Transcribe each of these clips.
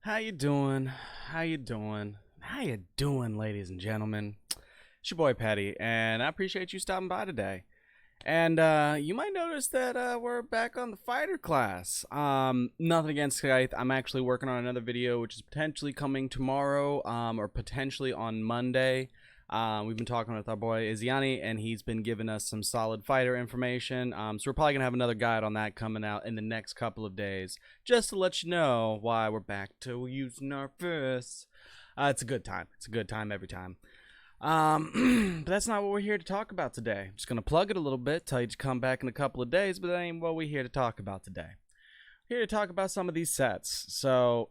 How you doing? How you doing? How you doing, ladies and gentlemen? It's your boy Patty, and I appreciate you stopping by today. And you might notice that we're back on the fighter class. Nothing against Scythe. I'm actually working on another video, which is potentially coming tomorrow, or potentially on Monday. We've been talking with our boy Iziani, and he's been giving us some solid fighter information. So we're probably gonna have another guide on that coming out in the next couple of days, just to let you know why we're back to using our fists. It's a good time. It's a good time every time. But that's not what we're here to talk about today. I'm just gonna plug it a little bit, tell you to come back in a couple of days, but that ain't what we're here to talk about today. We're here to talk about some of these sets. So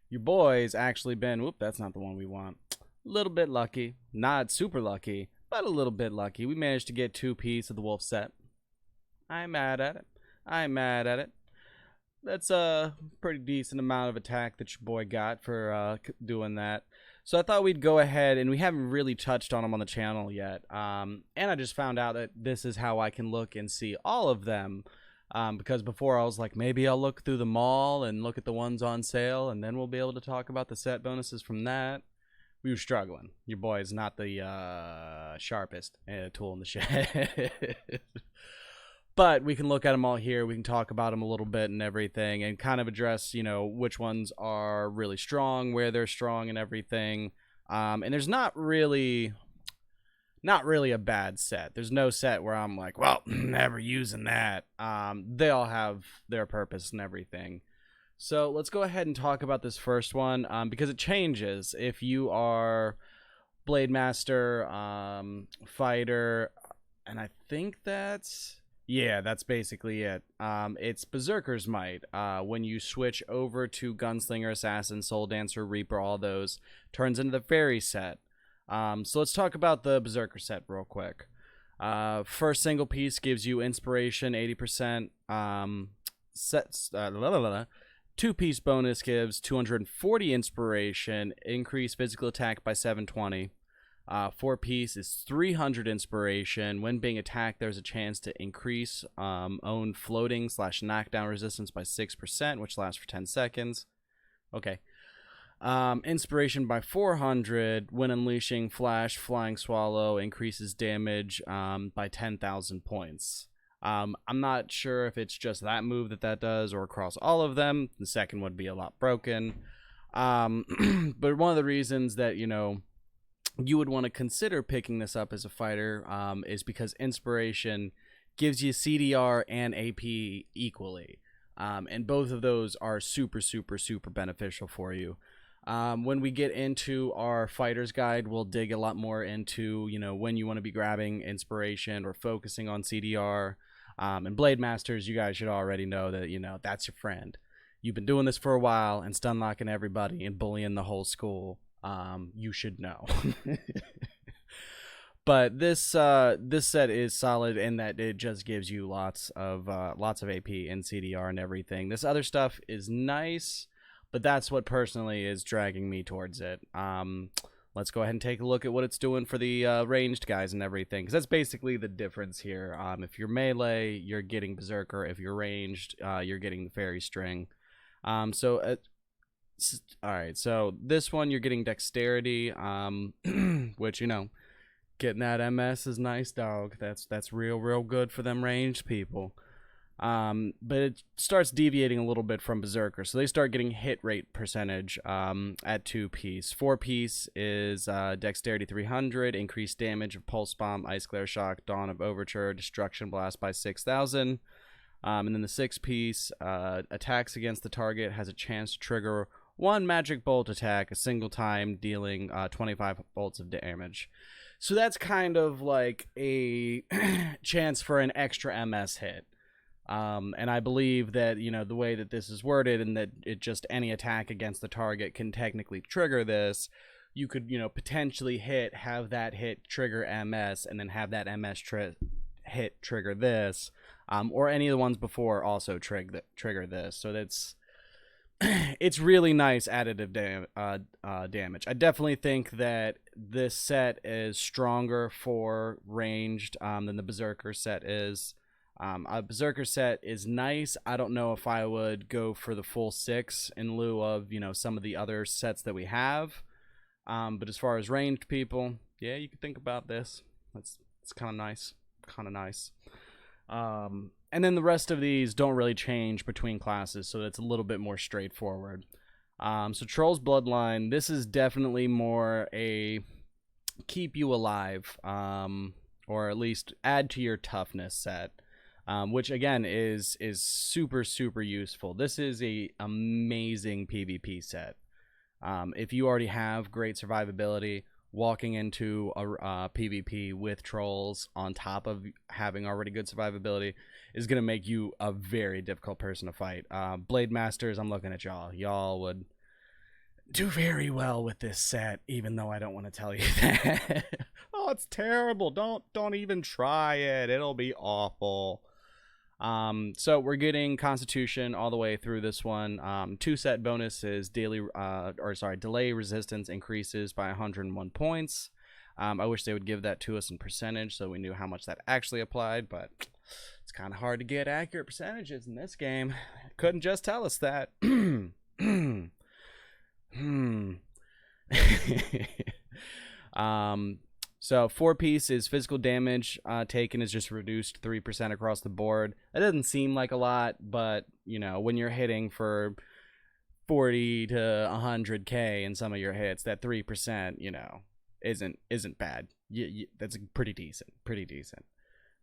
your boy's actually been, whoop, that's not the one we want. A little bit lucky, not super lucky, but a little bit lucky. We managed to get 2 piece of the wolf set. I'm mad at it. I'm mad at it. That's a pretty decent amount of attack that your boy got for doing that. So I thought we'd go ahead, and we haven't really touched on them on the channel yet. And I just found out that this is how I can look and see all of them. Because before I was like, maybe I'll look through them all and look at the ones on sale, and then we'll be able to talk about the set bonuses from that. We were struggling. Your boy is not the sharpest tool in the shed. But we can look at them all here. We can talk about them a little bit and everything, and kind of address, you know, which ones are really strong, where they're strong, and everything. And there's not really a bad set. There's no set where I'm like, well, never using that. They all have their purpose and everything. So let's go ahead and talk about this first one, because it changes if you are Blade Master, Fighter, and I think that's basically it. It's Berserker's Might. When you switch over to Gunslinger, Assassin, Soul Dancer, Reaper, all those, turns into the Fairy set. So let's talk about the Berserker set real quick. First single piece gives you Inspiration, 80%. Sets, 2-piece bonus gives 240 Inspiration, increase physical attack by 720. 4-piece is 300 Inspiration. When being attacked, there's a chance to increase own floating / knockdown resistance by 6%, which lasts for 10 seconds. Okay. Inspiration by 400. When unleashing Flash, Flying Swallow increases damage by 10,000 points. I'm not sure if it's just that move that does or across all of them. The second would be a lot broken. But one of the reasons that, you know, you would want to consider picking this up as a fighter is because Inspiration gives you CDR and AP equally. And both of those are super, super, super beneficial for you. When we get into our fighter's guide, we'll dig a lot more into, you know, when you want to be grabbing Inspiration or focusing on CDR. And Blade Masters, you guys should already know that, you know, that's your friend. You've been doing this for a while and stun locking everybody and bullying the whole school. You should know. But this set is solid in that it just gives you lots of AP and CDR and everything. This other stuff is nice, but that's what personally is dragging me towards it. Let's go ahead and take a look at what it's doing for the ranged guys and everything, because that's basically the difference here. If you're melee, you're getting Berserker. If you're ranged, you're getting the Fairy String. Alright, so this one you're getting Dexterity, which, you know, getting that MS is nice, dog. That's real good for them ranged people. But it starts deviating a little bit from Berserker, so they start getting hit rate percentage at 2-piece. 4-piece is Dexterity 300, increased damage of Pulse Bomb, Ice Glare Shock, Dawn of Overture, Destruction Blast by 6,000. And then the 6-piece attacks against the target has a chance to trigger 1 magic bolt attack a single time, dealing 25 bolts of damage. So that's kind of like a chance for an extra MS hit. And I believe that, you know, the way that this is worded, and that it just any attack against the target can technically trigger this, you could, you know, potentially have that hit trigger MS, and then have that MS hit trigger this, or any of the ones before also trigger this. So that's it's really nice additive damage. I definitely think that this set is stronger for ranged than the Berserker set is. A Berserker set is nice. I don't know if I would go for the full 6 in lieu of, some of the other sets that we have. But as far as ranged people, yeah, you could think about this. It's kind of nice. Kind of nice. And then the rest of these don't really change between classes, so it's a little bit more straightforward. So Troll's Bloodline, this is definitely more a keep you alive, or at least add to your toughness set. Which again is super useful. This is a amazing PvP set. If you already have great survivability, walking into a PvP with trolls on top of having already good survivability is gonna make you a very difficult person to fight. Blade Masters, I'm looking at y'all. Y'all would do very well with this set, even though I don't want to tell you that. Oh, it's terrible. Don't even try it. It'll be awful. So we're getting Constitution all the way through this one. 2 set bonus is delay resistance increases by 101 points. I wish they would give that to us in percentage so we knew how much that actually applied, but it's kind of hard to get accurate percentages in this game. Couldn't just tell us that. So 4-piece is physical damage taken is just reduced 3% across the board. That doesn't seem like a lot, but when you're hitting for 40 to 100k in some of your hits, that 3% isn't bad. That's pretty decent.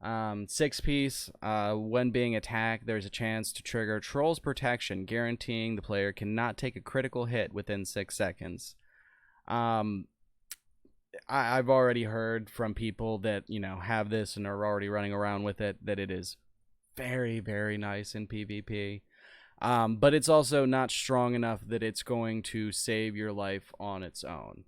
6-piece, when being attacked, there's a chance to trigger Troll's Protection, guaranteeing the player cannot take a critical hit within 6 seconds. I've already heard from people that have this and are already running around with it that it is very nice in PvP, but it's also not strong enough that it's going to save your life on its own.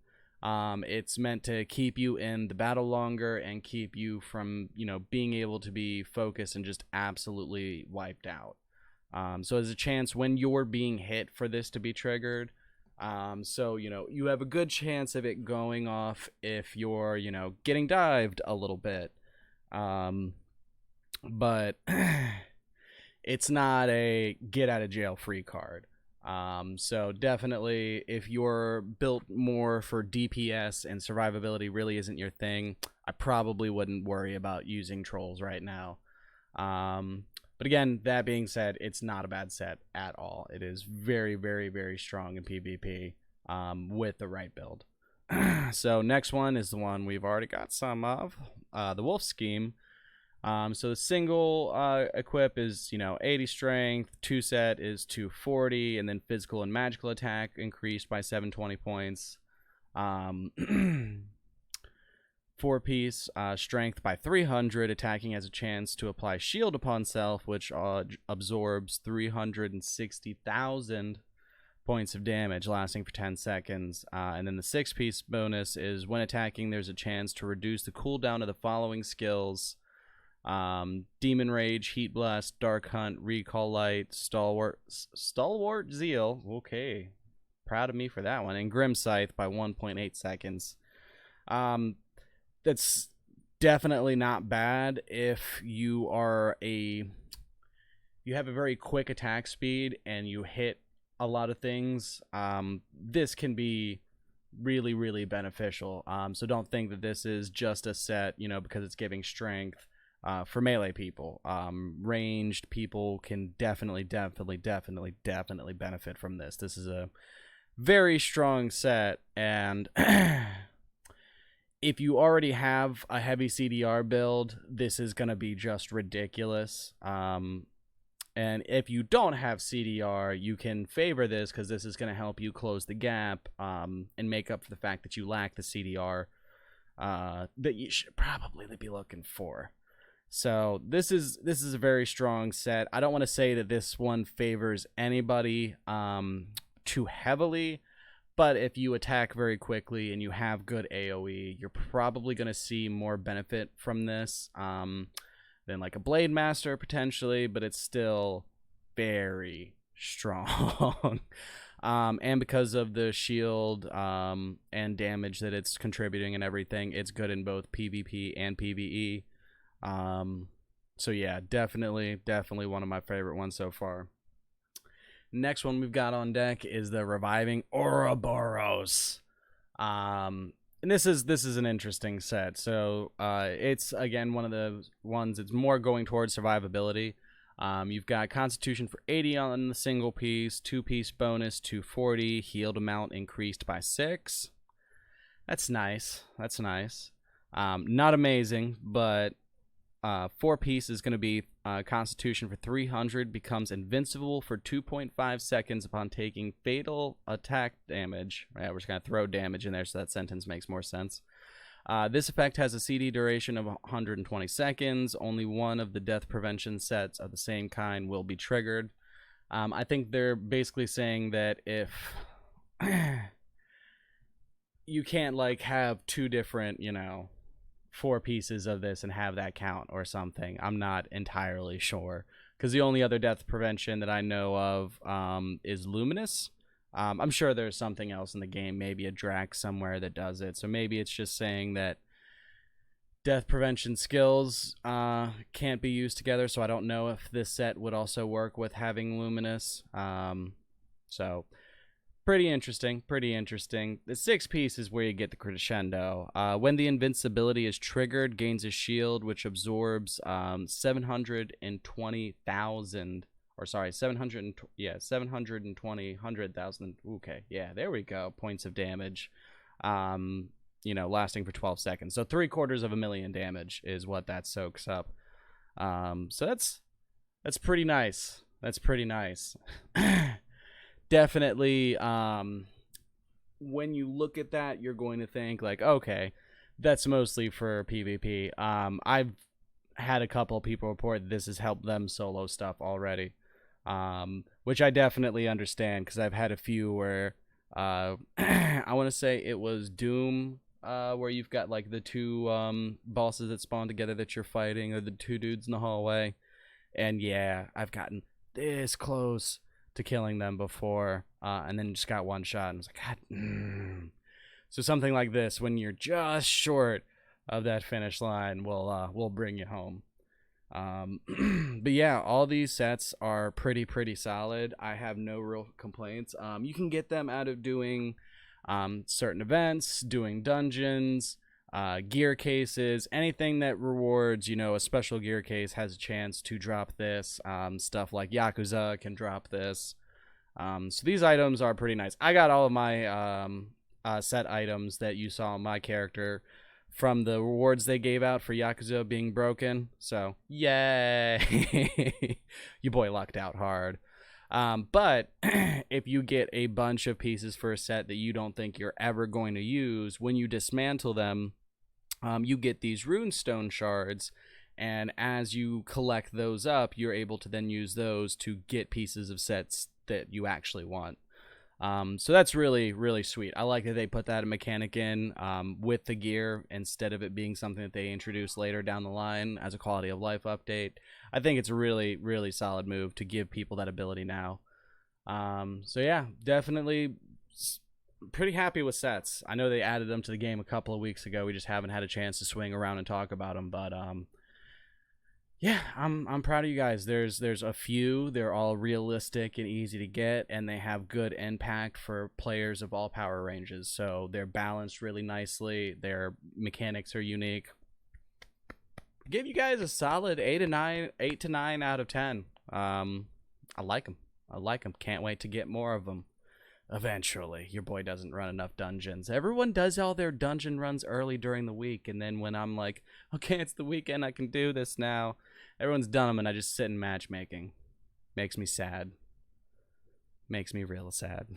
It's meant to keep you in the battle longer and keep you from being able to be focused and just absolutely wiped out. So there's a chance when you're being hit for this to be triggered. So you have a good chance of it going off if you're getting dived a little bit, but it's not a get out of jail free card. So definitely if you're built more for DPS and survivability really isn't your thing, I probably wouldn't worry about using trolls right now. But again, that being said, it's not a bad set at all. It is very strong in PvP with the right build. So next one is the one we've already got some of, the Wolf Scheme. So the single equip is 80 strength, 2 set is 240, and then physical and magical attack increased by 720 points. 4-piece, strength by 300, attacking has a chance to apply shield upon self, which absorbs 360,000 points of damage, lasting for 10 seconds. And then the 6-piece bonus is when attacking, there's a chance to reduce the cooldown of the following skills: Demon Rage, Heat Blast, Dark Hunt, Recall Light, Stalwart Zeal. Okay, proud of me for that one. And Grim Scythe by 1.8 seconds. That's definitely not bad if you have a very quick attack speed and you hit a lot of things. This can be really beneficial. So don't think that this is just a set, because it's giving strength for melee people. Ranged people can definitely benefit from this. This is a very strong set, and if you already have a heavy CDR build, this is going to be just ridiculous. And if you don't have CDR, you can favor this because this is going to help you close the gap and make up for the fact that you lack the CDR that you should probably be looking for. So this is a very strong set. I don't want to say that this one favors anybody too heavily, but if you attack very quickly and you have good AoE, you're probably going to see more benefit from this than like a Blade Master potentially, but it's still very strong. And because of the shield and damage that it's contributing and everything, it's good in both PvP and PvE. So yeah, definitely one of my favorite ones so far. Next one we've got on deck is the Reviving Ouroboros. And this is an interesting set. So it's again one of the ones that's more going towards survivability. You've got Constitution for 80 on the single piece, 2-piece bonus 240, healed amount increased by 6. That's nice. That's nice. Not amazing, but 4-piece is going to be Constitution for 300, becomes invincible for 2.5 seconds upon taking fatal attack damage. Right, we're just going to throw damage in there so that sentence makes more sense. This effect has a CD duration of 120 seconds. Only one of the death prevention sets of the same kind will be triggered. I think they're basically saying that if you can't like have two different, 4 pieces of this and have that count or something. I'm not entirely sure, because the only other death prevention that I know of is Luminous. I'm sure there's something else in the game, maybe a Drax somewhere that does it. So maybe it's just saying that death prevention skills can't be used together. So I don't know if this set would also work with having Luminous. So pretty interesting. The 6-piece is where you get the crescendo. When the invincibility is triggered, gains a shield which absorbs 720,000, or sorry, 100,000. Okay, yeah, there we go. Points of damage. Lasting for 12 seconds. So 750,000 damage is what that soaks up. So that's pretty nice. Definitely, when you look at that, you're going to think like, okay, that's mostly for PvP. I've had a couple of people report this has helped them solo stuff already, which I definitely understand, because I've had a few where I want to say it was Doom, where you've got like the 2 bosses that spawn together that you're fighting, or the 2 dudes in the hallway, and yeah, I've gotten this close to killing them before, and then just got one shot and was like, God. So something like this, when you're just short of that finish line, will bring you home. But yeah, all these sets are pretty solid. I have no real complaints. You can get them out of doing certain events, doing dungeons, gear cases, anything that rewards, a special gear case has a chance to drop this. Stuff like Yakuza can drop this. So these items are pretty nice. I got all of my set items that you saw on my character from the rewards they gave out for Yakuza being broken. So yay. Your boy lucked out hard. But if you get a bunch of pieces for a set that you don't think you're ever going to use, when you dismantle them, you get these runestone shards, and as you collect those up, you're able to then use those to get pieces of sets that you actually want. So that's really sweet. I like that they put that mechanic in with the gear, instead of it being something that they introduce later down the line as a quality of life update. I think it's a really solid move to give people that ability now. So yeah, definitely pretty happy with sets. I know they added them to the game a couple of weeks ago. We just haven't had a chance to swing around and talk about them, but yeah, I'm proud of you guys. There's a few. They're all realistic and easy to get, and they have good impact for players of all power ranges. So they're balanced really nicely. Their mechanics are unique. Give you guys a solid 8 to 9 out of 10. I like them. Can't wait to get more of them. Eventually. Your boy doesn't run enough dungeons. Everyone does all their dungeon runs early during the week, and then when I'm like, okay, it's the weekend, I can do this now, everyone's done them, and I just sit in matchmaking. Makes me sad. Makes me real sad.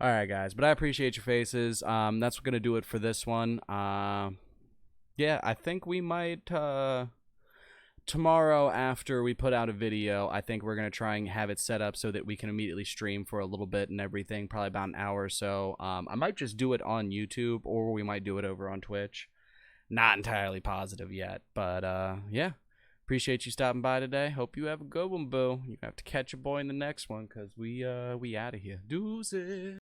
Alright, guys, but I appreciate your faces. That's gonna do it for this one. Yeah, I think we might tomorrow, after we put out a video, I think we're going to try and have it set up so that we can immediately stream for a little bit and everything, probably about an hour or so. I might just do it on YouTube, or we might do it over on Twitch. Not entirely positive yet, but yeah. Appreciate you stopping by today. Hope you have a good one, boo. You have to catch your boy in the next one, because we out of here. Deuces.